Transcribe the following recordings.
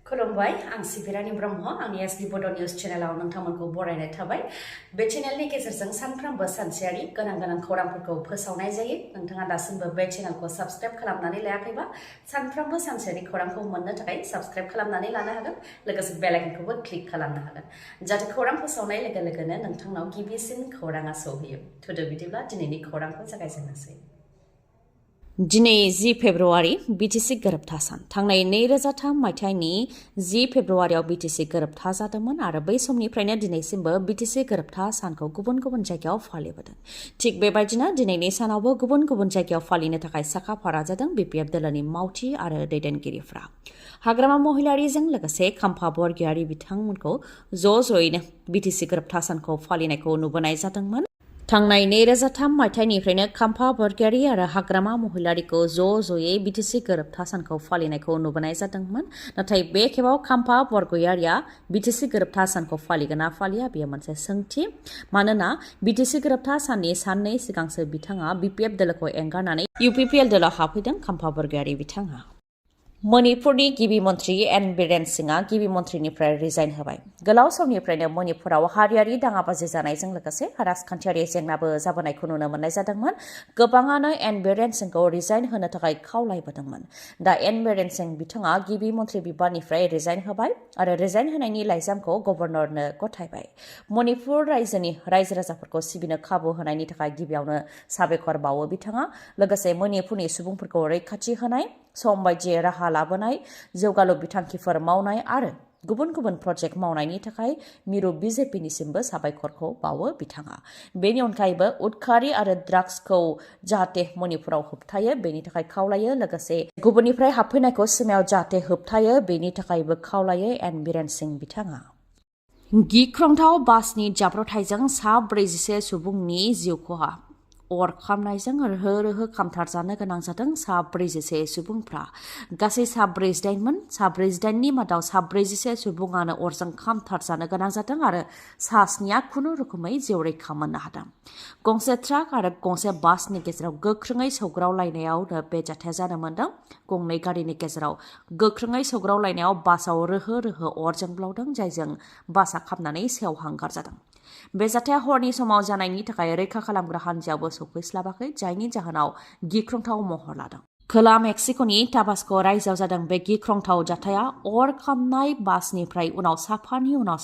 खुलुमबाय आं सिबि रानि ब्रह्म आंनि एसबि बड' निउज चेनेलाव नोंथांमोनखौ बरायनाय थाबाय बे चेनेलनि गेजेरजों सानफ्रोमबो सानसेयारि गोनां खौरांफोरखौ फोसावनाय जायो नोंथाङा दासिमबो बे चेनेलखौ साबस्क्राइब खालामनानै लायाखैबा सानफ्रोमबो सानसेयारि खौरांखौ मोननो थाखाय साबस्क्राइब खालामनानै लानो हागोन लोगोसे बेल आइकनखौबो क्लिक खालामनो हागोन जाहाथे खौरां फोसावनाय लोगो लोगोनो नोंथांनाव गिबिसिन खौराङा सौहैयो थुदो बिदिब्ला दिनैनि खौरांखौ जागायजेननोसै दिनै 10 फेब्रुवारि BTC गोरोबथा सान थांनाय 2003 मायथाइनि 10 फेब्रुवारियाव BTC गोरोबथा जादोंमोन आरो बै समनिफ्रायनो दिनैसिमबो BTC गोरोबथा सानखौ गुबुन गुबुन जायगायाव फालिबोदों थिग बेबायदिनो दिनैनि सानावबो गुबुन गुबुन जायगायाव फालिनो थाखाय साखाफारा जादों BPF दोलोनि मावथि आरो दैदेनगिरिफ्रा हाग्रामा महिलारीजों लोगोसे खाम्फा बरगयारी बिथांमोनखौ ज'यैनो BTC गोरोबथा सानखौ फालिनायखौ नुबोनाय जादोंमोन थांनाय 2003 मायथाइनिफ्रायनो खाम्फा बरगयारी आरो हाग्रामा महिलारीखौ ज'यै BTC गोरोबथा सानखौ फालिनायखौ नुबोनाय जादोंमोन नाथाय बे खेबाव खाम्फा बरगयारीया BTC गोरोबथा सानखौ फालिगोन ना फालिया बेयो मोनसे सोंथि मानोना BTC गोरोबथा साननि साननै सिगांसो बिथाङा BPF दोलोखौ एंगारनानै UPPL दोलोआव हाबफैदों खाम्फा बरगयारी बिथाङा मणिपुरनि गिबि मन्त्रि एन बीरेन सिंहआ गिबि मन्त्रिनिफ्राय रिजाइन होबाय गोलाव समनिफ्रायनो मणिपुराव हारियारि दाङाबाजि जानायजों लोगोसे राजखान्थियारि जेंनाबो जाबोनायखौ नुनो मोननाय जादोंमोन गोबाङानो एन बीरेन सिंहखौ रिजाइन होनो थाखाय खावलायबोदोंमोन दा एन बीरेन सिंह बिथाङा गिबि मन्त्रि बिबाननिफ्राय रिजाइन होबाय आरो रिजाइन होनायनि लाइजामखौ गभर्नरनो गथायबाय मणिपुर रायजोनि रायजो राजाफोरखौ सिबिनो खाबु होनायनि थाखाय गिबियावनो साबायखर बावो बिथाङा लोगोसे मणिपुरनि सुबुंफोरखौ रैखाथि होनाय सम बायदियै राहा लाबोनाय जौगालु बिथांखिफोर मावनाय आरो गुबुन गुबुन प्रजेक्ट मावनायनि थाखाय मिरु BJPनिसिमबो साबायखरखौ बावो बिथाङा बेनि अनगायैबो उदखारि आरो ड्राग्सखौ जाहाथे मणिपुराव होबथायो बेनि थाखाय खावलायो लोगोसे गुबुननिफ्राय हाबफैनायखौ सिमायाव जाहाथे होबथायो बेनि थाखायबो खावलायो एन बीरेन सिंह बिथाङा गिख्रंथाव बासनि जाब्रबथायजों 44 सुबुंनि जिउ खहा अर खामनायजों रोहो खामथारजानो गोनां जादों 44 सुबुंफ्रा गासै 48नि मादाव 44 सुबुङानो अरजों खामथारजानो गोनां जादों आरो 7निया खुनु रोखोमै जिउ रैखा मोननो हादों गंसे ट्राक आरो गंसे बासनि गेजेराव गोख्रोङै सौग्रावलायनायावनो बे जाथाया जानो मोन्दों गंनै गारिनि गेजेराव गोख्रोङै सौग्रावलायनायाव बासाव रोहो अर जोंब्लावदों जायजों बासा खामनानै सेवहांगार जादों बे जाथाया हरनि समाव जानायनि थाखाय रैखा खालामग्रा हान्जायाबो सौफैस्लाबाखै जायनि जाहोनाव गिख्रंथाव महर लादों खोला मेक्सिक'नि टाबास्क' रायजोआव जादों बे गिख्रंथाव जाथाया अर खामनाय बासनिफ्राय उनाव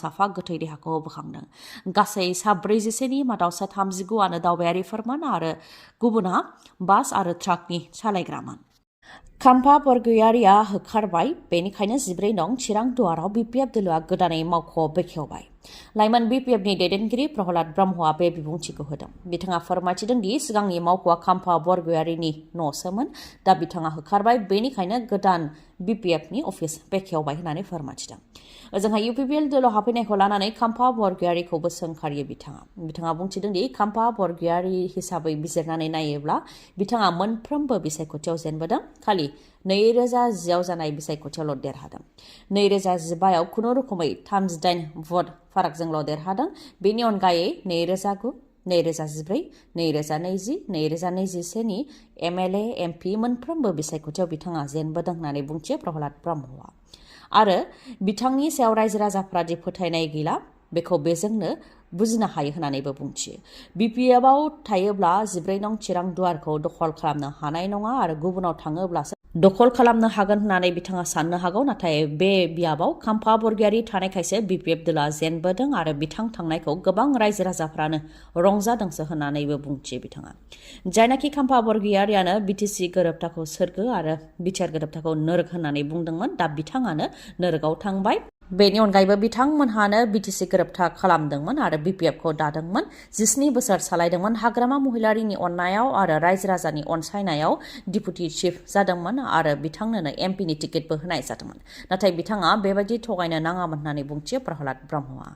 साफा गोथै देहाखौ बोखांदों गासै 44नि मादाव 39आनो दावबायारिफोरमोन आरो गुबुना बास आरो ट्राकनि सालायग्रामोन खाम्फा बरगयारीया होखारबाय बेनिखायनो 14 नं चिरां दुवाराव BPF दोलोआ गोदानै मावख'आव बेखेवबाय लाइमोन BPFनि दैदेनगिरि प्रहलाद ब्रह्मआ बे बिबुंथिखौ होदों बिथाङा फोरमायथिदों दि सिगांनि मावख'आ खाम्फा बरगयारीनि न'सोमोन दा बिथाङा होखारबाय बेनिखायनो गोदान BPFनि अफिस बेखेवबाय होननानै फोरमायथिदों ओजोंहाय UPPL दोलोआव हाबफैनायखौ लानानै खाम्फा बरगयारीखौबो सोंखारियो बिथाङा बुंथिदों दि खाम्फा बरगयारी हिसाबै बिजिरनानै नायोब्ला बिथाङा मोनफ्रोमबो बिसायख'थियाव जेनबोदों खालि 2010आव जानाय बिसायख'थियावल' देरहादों 2015आव खुनु रोखोमै 38 भट फारागजोंल' देरहादों बेनि अनगायै 2009 2014 2020 2021नि MLA MP मोनफ्रोमबो बिसायख'थियाव बिथाङा जेनबोदों होननानै बुंथियो प्रहलाद ब्रह्मआ आरो बिथांनि सायाव रायजो राजाफ्रा दि फोथायनाय गैला बेखौ बेजोंनो बुजिनो हायो होननानैबो बुंथियो BPFआव थायोब्ला 14 नं चिरां दुवारखौ दखल खालामनो हानाय नङा आरो गुबुनाव थाङोब्लासो दखल खालामनो हागोन होननानै बिथाङा साननो हागौ नाथाय बे बियाबाव खाम्फा बरगयारी थानायखायसो BPF दोलोआ जेनबोदों आरो बिथां थांनायखौ गोबां रायजो राजाफ्रानो रंजादोंसो होननानैबो बुंथियो बिथाङा जायनाखि खाम्फा बरगयारीयानो BTC गोरोबथाखौ सोरगो आरो बिटिआर गोरोबथाखौ नोरग होननानै बुंदोंमोन दा बिथाङानो नोरगआव थांबाय बेनि अनगायैबो बिथांमोनहानो BTC गोरोबथा खालामदोंमोन आरो BPFखौ दादोंमोन 17 बोसोर सालायदोंमोन हाग्रामा महिलारीनि अननायाव आरो रायजो राजानि अनसायनायाव डिपुटि चिफ जादोंमोन आरो बिथांनोनो MPनि टिकेटबो होनाय जादोंमोन नाथाय बिथाङा बेबायदि थगायनो नाङामोन होननानै बुंथियो प्रहलाद ब्रह्मआ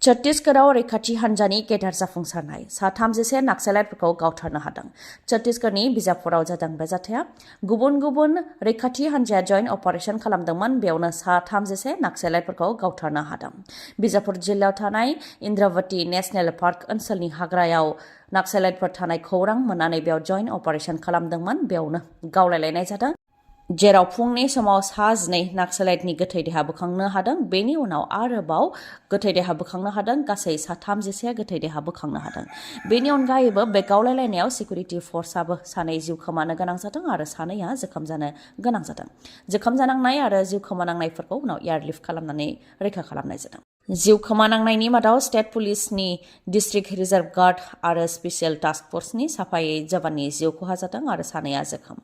छत्तीसगढ़आव रैखाथि हान्जानि गेदेर जाफुंसारनाय 33 नाक्सालाइटफोरखौ गावथारनो हादों छत्तीसगढ़नि बिजापुराव जादों बे जाथाया गुबुन रैखाथि हान्जाया जयेन्ट अपारेशन खालामदोंमोन बेयावनो 33 नाक्सालाइटफोरखौ गावथारनो हादों बिजापुर जिल्लायाव थानाय इन्द्रावती नेशनेल पार्क ओनसोलनि हाग्रायाव नाक्सालाइटफोर थानाय खौरां मोननानै बेयाव जयेन्ट अपारेशन खालामदोंमोन बेयावनो गावलायलायनाय जादों जेराव फुंनि समाव सा 12 नाक्सालाइटनि गोथै देहा बोखांनो हादों बेनि उनाव आरोबाव गोथै देहा बोखांनो हादों गासै सा 33 गोथै देहा बोखांनो हादों बेनि अनगायैबो बे गावलायलायनायाव सिकिउरिटि फर्सआबो सानै जिउ खोमानो गोनां जादों आरो सानैया जोखोम जानो गोनां जादों जोखोम जानांनाय आरो जिउ खोमानांनायफोरखौ उनाव एयारलिफ्ट खालामनानै रैखा खालामनाय जादों जिउ खोमानांनायनि मादाव स्टेट पुलिसनि डिस्ट्रिक्ट रिजार्भ गार्ड आरो स्पेशल टास्क फर्सनि साफायै जवाननि जिउ खहा जादों आरो सानैया जोखोम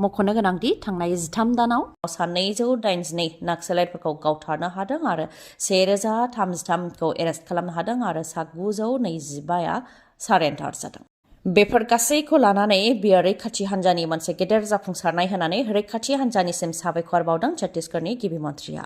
मख'नो गोनांदि थांनाय 13 दानाव 282 नाक्सालाइटफोरखौ गावथारनो हादों आरो 1033 खौ एरेस्ट खालामनो हादों आरो सा 925 सारेन्डार जादों बेफोर गासैखौ लानानै बियो रैखाथि हान्जानि मोनसे गेदेर जाफुंसारनाय होनानै रैखाथि हान्जानिसिम साबायखर बावदों छत्तीसगढ़नि गिबि मन्थ्रिया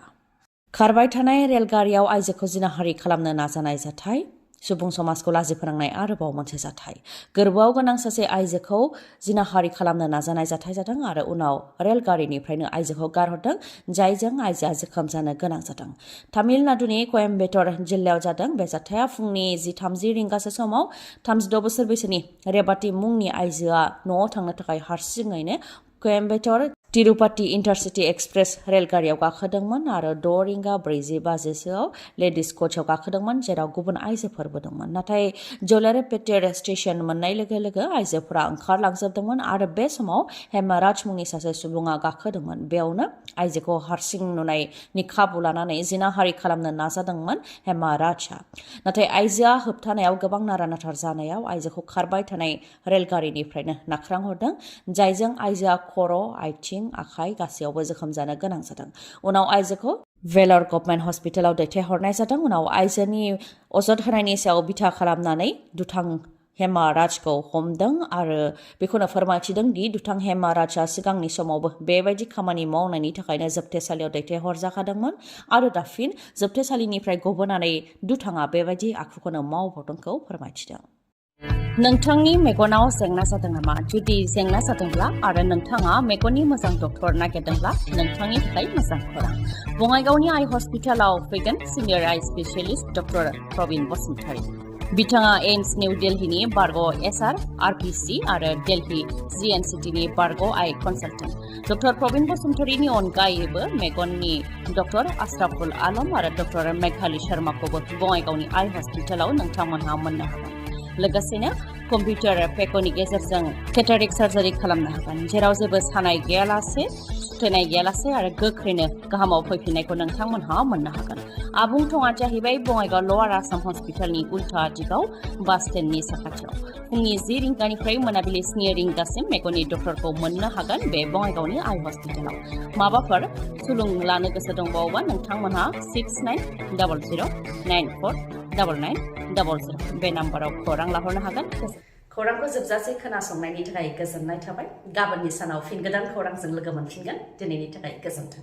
खारबाय थानाय रेलगारियाव आइजोखौ जिनाहारि खालामनो नाजानाय जाथाय सुबुं समाजखौ लाजि फोनांनाय आरोबाव मोनसे जाथाय गोरबोआव गोनां सासे आइजोखौ जिनाहारि खालामनो नाजानाय जाथाय जादों आरो उनाव रेलगारिनिफ्रायनो आइजोखौ गारहरदों जायजों आइजोआ जोखोम जानो गोनां जादों तामिलनाडुनि कयम्बेटर जिल्लायाव जादों बे जाथाया फुंनि 10:30 रिंगासो समाव 36 बोसोर बैसोनि रेबाति मुंनि आइजोआ न'आव थांनो थाखाय हारसिङैनो कयम्बेटर तिरुपति इन्टारसिटि एक्सप्रेस रेलगारियाव गाखोदोंमोन आरो 6:40 लेडिज कचआव गाखोदोंमोन जेराव गुबुन आइजोफोरबो दंमोन नाथाय जलेरपेटेर स्टेशन मोननाय लोगो लोगो आइजोफोरा ओंखारलांजोबदोंमोन आरो बे समाव हेमाराज मुंनि सासे सुबुङा गाखोदोंमोन बेयावनो आइजोखौ हारसिं नुनायनि खाबु लानानै जिनाहारि खालामनो नाजादोंमोन हेमाराजआ नाथाय आइजोआ होबथानायाव गोबां नारा-नाथार जानायाव आइजोखौ खारबाय थानाय रेलगारिनिफ्रायनो नाख्रांहरदों जायजों आइजोआ खर' आथिं आखाइ गासैयावबो जोखोम जानो गोनां जादों उनाव आइजोखौ वेलर गभर्नमेन्ट हस्पिटालाव दैथायहरनाय जादों उनाव आइजोनि अजद होनायनि सायाव बिथा खालामनानै दुथां हेमाराजखौ हमदों आरो बेखौनो फोरमायथिदों दि दुथां हेमाराजआ सिगांनि समावबो बेबायदि खामानि मावनायनि थाखायनो जोबथेसालियाव दैथायहरजाखादोंमोन आरो दा फिन जोबथेसालिनिफ्राय गबोनानै दुथाङा बेबायदि आखुखौनो मावबावदोंखौ फोरमायथिदों नोंथांनि मेगनाव जेंना जादों नामा जुदि जेंना जादोंब्ला आरो नोंथाङा मेगननि मोजां डक्टर नागिरदोंब्ला नोंथांनि थाखाय मोजां खौरां बङाइगावनि आइ हस्पिटालाव फैगोन सिनियर आइ स्पेशलिस्ट डक्टर प्रबिन बसुमतारी बिथाङा एम्स निउ दिल्लीनि बारग' एसआर आरपिसि आरो दिल्ली जिएनसिटिनि बारग' आइ कनसालटेन्ट डक्टर प्रबिन बसुमतारीनि अनगायैबो मेगननि डक्टर आशराफुल आलम आरो डक्टर मेघाली शर्माखौबो बङाइगावनि आइ हस्पिटालाव नोंथांमोनहा मोननो हागोन लोगोसेनो कम्पिउटार पेकनि गेजेरजों केटारेक्ट सार्जारि खालामनो हागोन जेराव जेबो सानाय गैयालासे सुथेनाय गैयालासे आरो गोख्रैनो गाहामाव फैफिननायखौ नोंथांमोनहा मोननो हागोन आबुं थङा जाहैबाय बङाइगाव लवार आसाम हस्पिटालनि उल्था दिगाव बास स्टेन्डनि साखाथियाव फुंनि 10 रिंगानिफ्राय मोनाबिलि 7 रिंगासिम मेगननि डक्टरखौ मोननो हागोन बे बङाइगावनि आइ हस्पिटालाव माबाफोर सुलुं लानो गोसो दंबावोबा नोंथांमोनहा 6900949900 बे नाम्बाराव खौरां लाहरनो हागोन खौरांखौ जोबजासे खोनासंनायनि थाखाय गोजोननाय थाबाय गाबोननि सानाव फिन गोदान खौरांजों लोगो मोनफिनगोन दिनैनि थाखाय गोजोन्थों